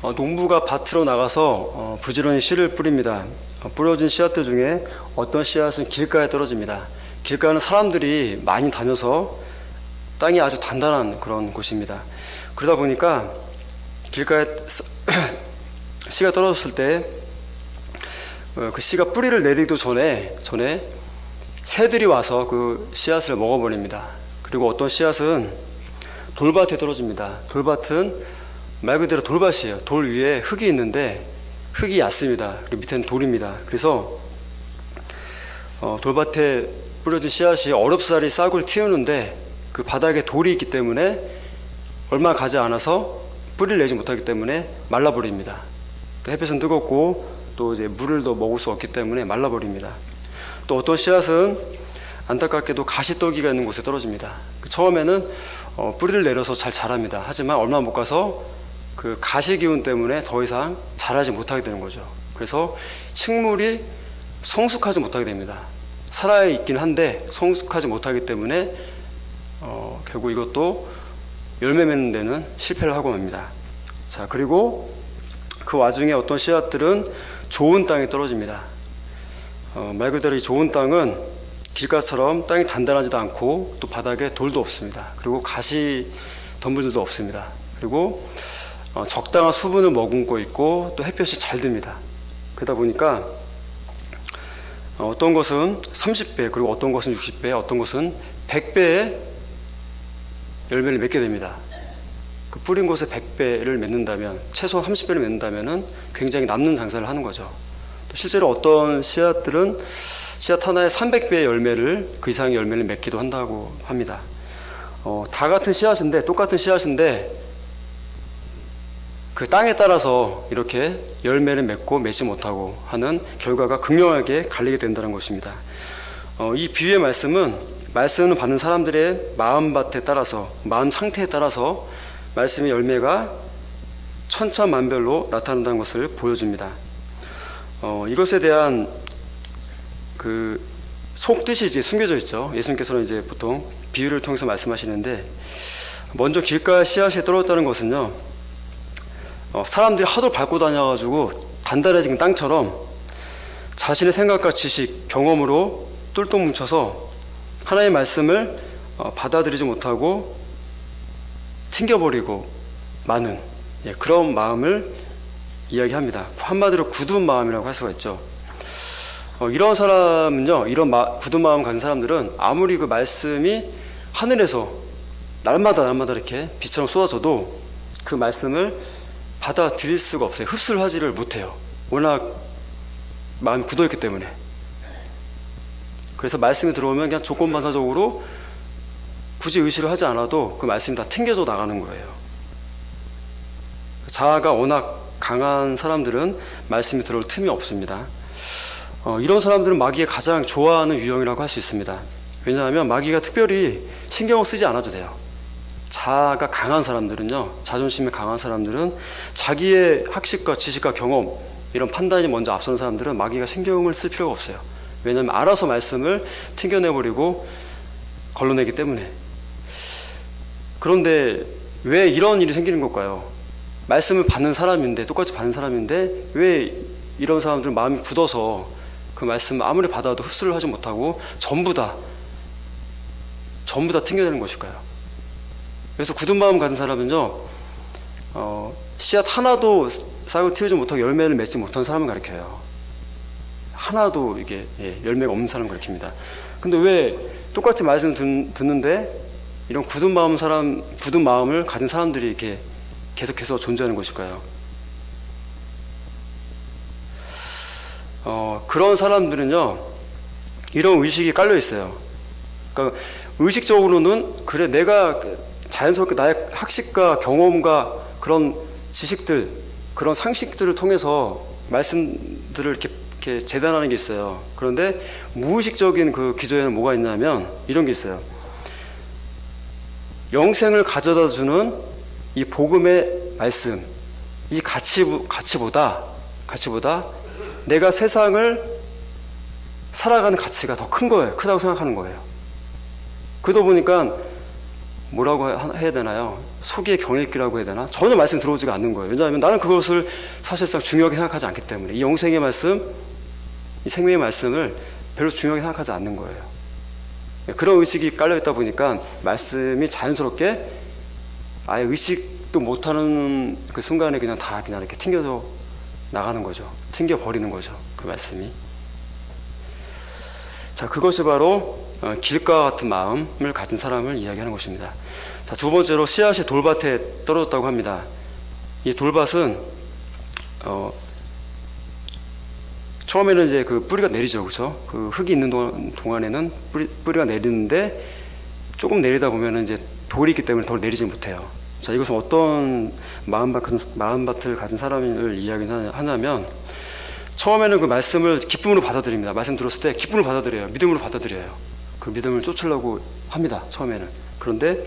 농부가 밭으로 나가서 부지런히 씨를 뿌립니다. 뿌려진 씨앗들 중에 어떤 씨앗은 길가에 떨어집니다. 길가는 사람들이 많이 다녀서 땅이 아주 단단한 그런 곳입니다. 그러다 보니까 길가에 씨가 떨어졌을 때 그 씨가 뿌리를 내리기도 전에 새들이 와서 그 씨앗을 먹어버립니다. 그리고 어떤 씨앗은 돌밭에 떨어집니다. 돌밭은 말 그대로 돌밭이에요. 돌 위에 흙이 있는데 흙이 얕습니다. 그리고 밑에는 돌입니다. 그래서 돌밭에 뿌려진 씨앗이 어렵사리 싹을 틔우는데 그 바닥에 돌이 있기 때문에 얼마 가지 않아서 뿌리를 내지 못하기 때문에 말라버립니다. 또 햇볕은 뜨겁고 또 이제 물을 더 먹을 수 없기 때문에 말라버립니다. 또 어떤 씨앗은 안타깝게도 가시떨기가 있는 곳에 떨어집니다. 처음에는 뿌리를 내려서 잘 자랍니다. 하지만 얼마 못 가서 그 가시 기운 때문에 더 이상 자라지 못하게 되는 거죠. 그래서 식물이 성숙하지 못하게 됩니다. 살아있긴 한데 성숙하지 못하기 때문에 결국 이것도 열매 맺는 데는 실패를 하고 맙니다. 자, 그리고 그 와중에 어떤 씨앗들은 좋은 땅에 떨어집니다. 말 그대로 이 좋은 땅은 길가처럼 땅이 단단하지도 않고 또 바닥에 돌도 없습니다. 그리고 가시 덤불들도 없습니다. 그리고 적당한 수분을 머금고 있고 또 햇볕이 잘 듭니다. 그러다 보니까 어떤 것은 30배, 그리고 어떤 것은 60배, 어떤 것은 100배의 열매를 맺게 됩니다. 그 뿌린 곳에 100배를 맺는다면, 최소한 30배를 맺는다면 굉장히 남는 장사를 하는 거죠. 또 실제로 어떤 씨앗들은 씨앗 하나에 300배의 열매를, 그 이상의 열매를 맺기도 한다고 합니다. 다 같은 씨앗인데, 똑같은 씨앗인데 그 땅에 따라서 이렇게 열매를 맺고 맺지 못하고 하는 결과가 극명하게 갈리게 된다는 것입니다. 이 비유의 말씀을 받는 사람들의 마음밭에 따라서, 마음 상태에 따라서 말씀의 열매가 천차만별로 나타난다는 것을 보여줍니다. 이것에 대한 그 속뜻이 이제 숨겨져 있죠. 예수님께서는 이제 보통 비유를 통해서 말씀하시는데, 먼저 길가에 씨앗이 떨어졌다는 것은요, 사람들이 하도 밟고 다녀가지고 단단해진 땅처럼 자신의 생각과 지식, 경험으로 똘똘 뭉쳐서 하나님의 말씀을 받아들이지 못하고 튕겨버리고 마는 그런 마음을 이야기합니다. 한마디로 굳은 마음이라고 할 수가 있죠. 이런 사람은요, 이런 굳은 마음 가진 사람들은 아무리 그 말씀이 하늘에서 날마다 이렇게 비처럼 쏟아져도 그 말씀을 받아들일 수가 없어요. 흡수를 하지를 못해요. 워낙 마음이 굳어있기 때문에. 그래서 말씀이 들어오면 그냥 조건반사적으로 굳이 의식을 하지 않아도 그 말씀이 다 튕겨져 나가는 거예요. 자아가 워낙 강한 사람들은 말씀이 들어올 틈이 없습니다. 이런 사람들은 마귀가 가장 좋아하는 유형이라고 할 수 있습니다. 왜냐하면 마귀가 특별히 신경을 쓰지 않아도 돼요. 자아가 강한 사람들은요, 자존심이 강한 사람들은 자기의 학식과 지식과 경험, 이런 판단이 먼저 앞서는 사람들은 마귀가 신경을 쓸 필요가 없어요. 왜냐하면 알아서 말씀을 튕겨내버리고 걸러내기 때문에. 그런데 왜 이런 일이 생기는 걸까요? 말씀을 받는 사람인데, 똑같이 받는 사람인데 왜 이런 사람들은 마음이 굳어서 그 말씀을 아무리 받아도 흡수를 하지 못하고 전부 다 튕겨내는 것일까요? 그래서 굳은 마음 가진 사람은요, 씨앗 하나도 싹을 틔우지 못하고 열매를 맺지 못한 사람을 가리켜요. 하나도 이게 열매가 없는 사람을 가리킵니다. 근데 왜 똑같이 말씀 듣는데 이런 굳은 마음을 가진 사람들이 이렇게 계속해서 존재하는 것일까요? 그런 사람들은요, 이런 의식이 깔려 있어요. 그러니까 의식적으로는 그래, 내가 자연스럽게 나의 학식과 경험과 그런 지식들, 그런 상식들을 통해서 말씀들을 이렇게 재단하는 게 있어요. 그런데 무의식적인 그 기저에는 뭐가 있냐면 이런 게 있어요. 영생을 가져다 주는 이 복음의 말씀, 이 가치보다 내가 세상을 살아가는 가치가 더 큰 거예요. 크다고 생각하는 거예요. 그러다 보니까 뭐라고 해야 되나요? 속의 경외기라고 해야 되나? 전혀 말씀 들어오지가 않는 거예요. 왜냐하면 나는 그것을 사실상 중요하게 생각하지 않기 때문에 이 영생의 말씀, 이 생명의 말씀을 별로 중요하게 생각하지 않는 거예요. 그런 의식이 깔려있다 보니까 말씀이 자연스럽게 아예 의식도 못하는 그 순간에 그냥 다 그냥 이렇게 튕겨져 나가는 거죠. 튕겨버리는 거죠. 그 말씀이. 자, 그것이 바로 길과 같은 마음을 가진 사람을 이야기하는 것입니다. 자, 두 번째로 씨앗이 돌밭에 떨어졌다고 합니다. 이 돌밭은 처음에는 이제 그 뿌리가 내리죠, 그렇죠? 그 흙이 있는 동안에는 뿌리가 내리는데 조금 내리다 보면은 이제 돌이 있기 때문에 더 내리지 못해요. 자, 이것은 어떤 마음밭을 가진 사람을 이야기하냐면 처음에는 그 말씀을 기쁨으로 받아들입니다. 말씀 들었을 때 기쁨으로 받아들여요. 믿음으로 받아들여요. 그 믿음을 쫓으려고 합니다. 처음에는. 그런데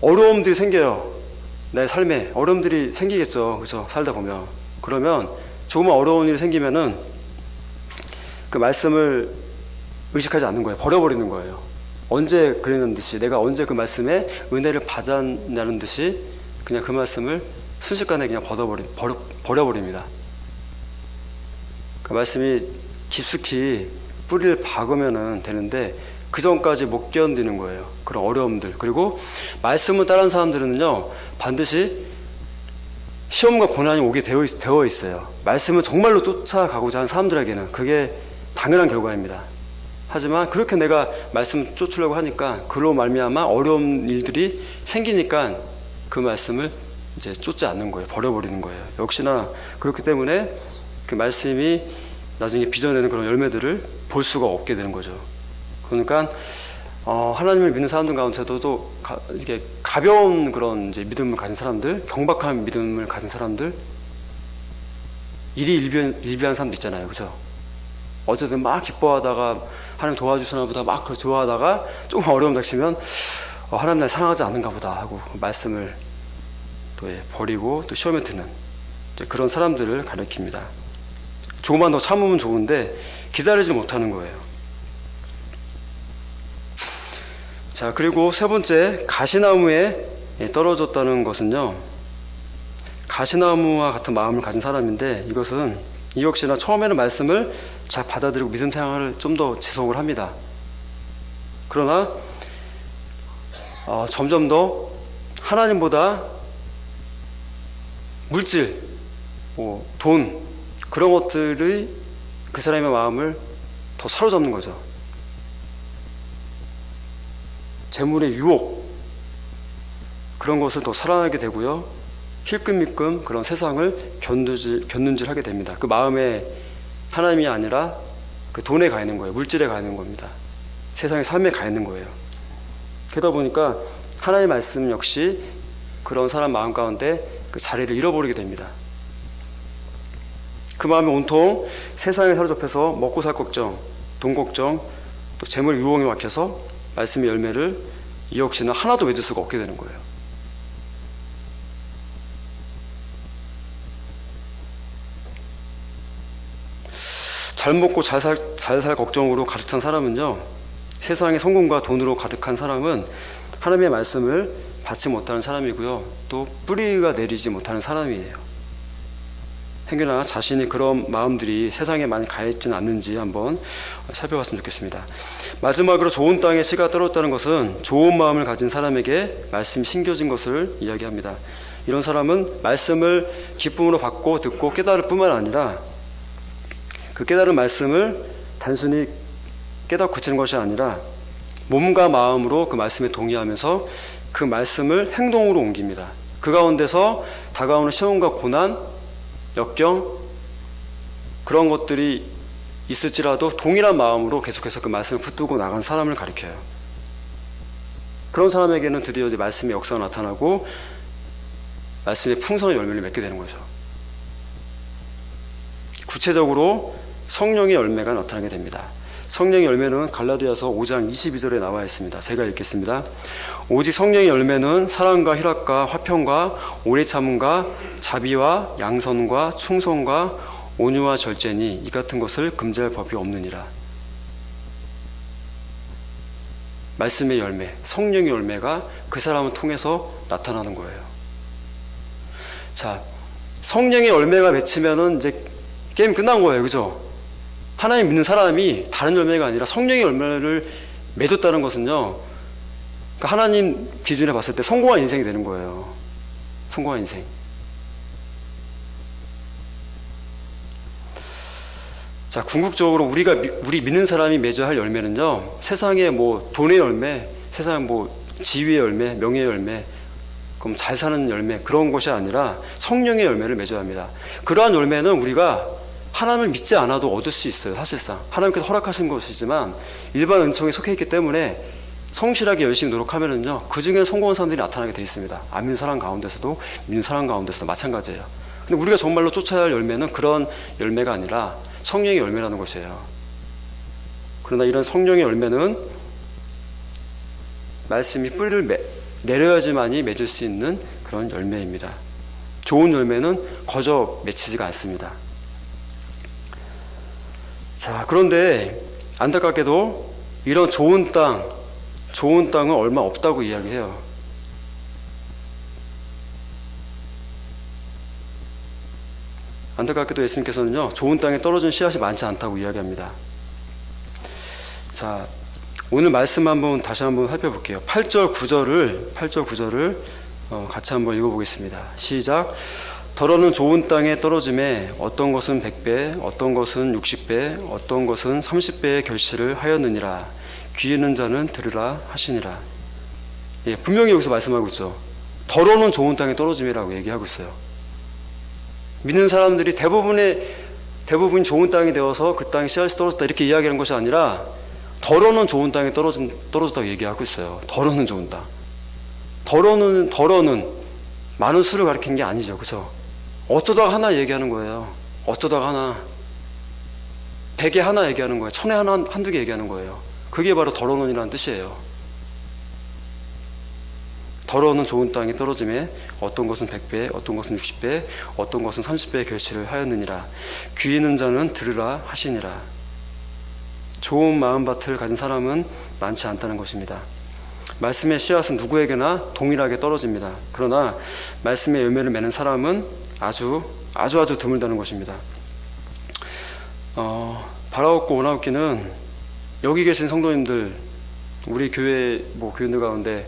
어려움들이 생겨요. 내 삶에 어려움들이 생기겠죠. 그렇죠? 살다 보면. 그러면 조금만 어려운 일이 생기면은 그 말씀을 의식하지 않는 거예요. 버려버리는 거예요. 언제 그랬는 듯이 내가 언제 그 말씀에 은혜를 받았냐는 듯이 그냥 그 말씀을 순식간에 그냥 버려버립니다. 그 말씀이 깊숙이 뿌리를 박으면 되는데 그 전까지 못 견디는 거예요. 그런 어려움들. 그리고 말씀을 따르는 사람들은요 반드시 시험과 고난이 오게 되어 있어요. 말씀을 정말로 쫓아가고자 하는 사람들에게는 그게 당연한 결과입니다. 하지만 그렇게 내가 말씀을 쫓으려고 하니까 그로 말미암아 어려운 일들이 생기니까 그 말씀을 이제 쫓지 않는 거예요. 버려버리는 거예요. 역시나 그렇기 때문에 그 말씀이 나중에 빚어내는 그런 열매들을 볼 수가 없게 되는 거죠. 그러니까 하나님을 믿는 사람들 가운데서도 이렇게 가벼운 그런 이제 믿음을 가진 사람들, 경박한 믿음을 가진 사람들, 일희일비한 사람도 있잖아요, 그렇죠? 어쨌든 막 기뻐하다가 하나님 도와주시나 보다 막 좋아하다가 조금 어려움 닥치면 하나님 날 사랑하지 않는가 보다 하고 말씀을 또 버리고 또 시험에 드는 그런 사람들을 가리킵니다. 조금만 더 참으면 좋은데 기다리지 못하는 거예요. 자, 그리고 세 번째, 가시나무에 떨어졌다는 것은요, 가시나무와 같은 마음을 가진 사람인데 이것은 이 역시나 처음에는 말씀을 잘 받아들이고 믿음 생활을 좀 더 지속을 합니다. 그러나 점점 더 하나님보다 물질, 돈, 그런 것들이 그 사람의 마음을 더 사로잡는 거죠. 재물의 유혹, 그런 것을 더 사랑하게 되고요. 힐끔힐끔 그런 세상을 견눈질하게 됩니다. 그 마음에 하나님이 아니라 그 돈에 가 있는 거예요. 물질에 가 있는 겁니다. 세상의 삶에 가 있는 거예요. 그러다 보니까 하나님의 말씀 역시 그런 사람 마음 가운데 그 자리를 잃어버리게 됩니다. 그 마음이 온통 세상에 사로잡혀서 먹고 살 걱정, 돈 걱정, 또 재물 유혹에 막혀서 말씀의 열매를 이 역시는 하나도 맺을 수가 없게 되는 거예요. 잘 먹고 잘 살 걱정으로 가득 찬 사람은요, 세상의 성공과 돈으로 가득한 사람은 하나님의 말씀을 받지 못하는 사람이고요, 또 뿌리가 내리지 못하는 사람이에요. 행여나 자신이 그런 마음들이 세상에 많이 가있지는 않는지 한번 살펴봤으면 좋겠습니다. 마지막으로 좋은 땅에 씨가 떨어졌다는 것은 좋은 마음을 가진 사람에게 말씀이 심겨진 것을 이야기합니다. 이런 사람은 말씀을 기쁨으로 받고 듣고 깨달을 뿐만 아니라 그 깨달은 말씀을 단순히 깨닫고 그치는 것이 아니라 몸과 마음으로 그 말씀에 동의하면서 그 말씀을 행동으로 옮깁니다. 그 가운데서 다가오는 시험과 고난, 역경, 그런 것들이 있을지라도 동일한 마음으로 계속해서 그 말씀을 붙들고 나가는 사람을 가리켜요. 그런 사람에게는 드디어 이제 말씀의 역사가 나타나고 말씀의 풍성한 열매를 맺게 되는 거죠. 구체적으로 성령의 열매가 나타나게 됩니다. 성령의 열매는 갈라디아서 5장 22절에 나와 있습니다. 제가 읽겠습니다. 오직 성령의 열매는 사랑과 희락과 화평과 오래 참음과 자비와 양선과 충성과 온유와 절제니 이 같은 것을 금지할 법이 없느니라. 말씀의 열매, 성령의 열매가 그 사람을 통해서 나타나는 거예요. 자, 성령의 열매가 맺히면은 이제 게임 끝난 거예요. 그죠? 하나님 믿는 사람이 다른 열매가 아니라 성령의 열매를 맺었다는 것은요, 그러니까 하나님 기준에 봤을 때 성공한 인생이 되는 거예요. 성공한 인생. 자, 궁극적으로 우리 믿는 사람이 맺어야 할 열매는요, 세상의 뭐 돈의 열매, 세상 뭐 지위의 열매, 명예의 열매, 그럼 잘 사는 열매, 그런 것이 아니라 성령의 열매를 맺어야 합니다. 그러한 열매는 우리가 하나님을 믿지 않아도 얻을 수 있어요. 사실상 하나님께서 허락하신 것이지만 일반 은총에 속해 있기 때문에 성실하게 열심히 노력하면은요, 그 중에 성공한 사람들이 나타나게 되어 있습니다. 안 믿는 사람 가운데서도 믿는 사람 가운데서도 마찬가지예요. 근데 우리가 정말로 쫓아야 할 열매는 그런 열매가 아니라 성령의 열매라는 것이에요. 그러나 이런 성령의 열매는 말씀이 뿌리를 내려야지만이 맺을 수 있는 그런 열매입니다. 좋은 열매는 거저 맺히지가 않습니다. 자, 그런데 안타깝게도 이런 좋은 땅은 얼마 없다고 이야기해요. 안타깝게도 예수님께서는요, 좋은 땅에 떨어진 씨앗이 많지 않다고 이야기합니다. 자, 오늘 말씀 다시 한번 살펴볼게요. 8절 9절을 같이 한번 읽어보겠습니다. 시작. 더러는 좋은 땅에 떨어짐에 어떤 것은 100배, 어떤 것은 60배, 어떤 것은 30배의 결실을 하였느니라. 귀 있는 자는 들으라 하시니라. 예, 분명히 여기서 말씀하고 있죠. 더러는 좋은 땅에 떨어짐이라고 얘기하고 있어요. 믿는 사람들이 대부분이 좋은 땅이 되어서 그 땅에 씨앗이 떨어졌다 이렇게 이야기하는 것이 아니라 더러는 좋은 땅에 떨어졌다고 얘기하고 있어요. 더러는 좋은 땅. 더러는 많은 수를 가리키는 게 아니죠. 그렇죠? 어쩌다가 하나 얘기하는 거예요. 어쩌다가 하나. 100에 하나 얘기하는 거예요. 1000에 하나, 한두 개 얘기하는 거예요. 그게 바로 더러는이라는 뜻이에요. 더러는 좋은 땅에 떨어짐에 어떤 것은 100배, 어떤 것은 60배, 어떤 것은 30배의 결실을 하였느니라. 귀 있는 자는 들으라 하시니라. 좋은 마음밭을 가진 사람은 많지 않다는 것입니다. 말씀의 씨앗은 누구에게나 동일하게 떨어집니다. 그러나 말씀의 열매를 맺는 사람은 아주 드물다는 것입니다. 바라옵고 원하옵기는 여기 계신 성도님들, 우리 교회 교인들 가운데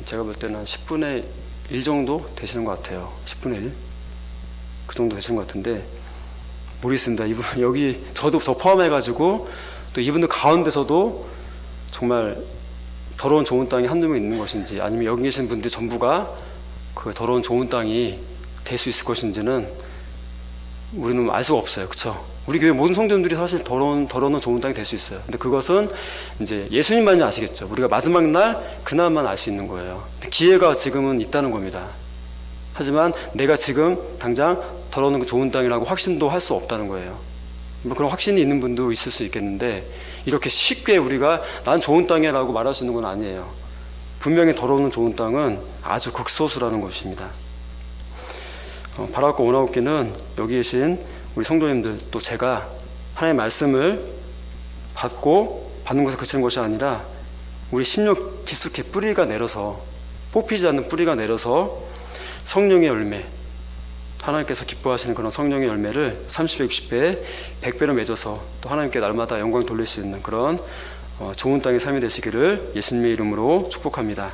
제가 볼 때는 한 10분의 1 정도 되시는 것 같아요. 10분의 1? 그 정도 되시는 것 같은데 모르겠습니다. 이분 여기 저도 더 포함해가지고 또 이분들 가운데서도 정말 더러운 좋은 땅이 한두 명 있는 것인지, 아니면 여기 계신 분들 전부가 그 더러운 좋은 땅이 될 수 있을 것인지는 우리는 알 수가 없어요. 그렇죠? 우리 교회 모든 성도님들이 사실 더러운 좋은 땅이 될 수 있어요. 근데 그것은 이제 예수님만이 아시겠죠. 우리가 마지막 날 그날만 알 수 있는 거예요. 기회가 지금은 있다는 겁니다. 하지만 내가 지금 당장 더러운 좋은 땅이라고 확신도 할 수 없다는 거예요. 그런 확신이 있는 분도 있을 수 있겠는데 이렇게 쉽게 우리가 난 좋은 땅이라고 말할 수 있는 건 아니에요. 분명히 더러운 좋은 땅은 아주 극소수라는 것입니다. 바라옵고 원하옵기는 여기 계신 우리 성도님들, 또 제가 하나님의 말씀을 받는 것에 그치는 것이 아니라 우리 심령 깊숙이 뿌리가 내려서, 뽑히지 않는 뿌리가 내려서 성령의 열매, 하나님께서 기뻐하시는 그런 성령의 열매를 30배, 60배, 100배로 맺어서 또 하나님께 날마다 영광 돌릴 수 있는 그런 좋은 땅의 삶이 되시기를 예수님의 이름으로 축복합니다.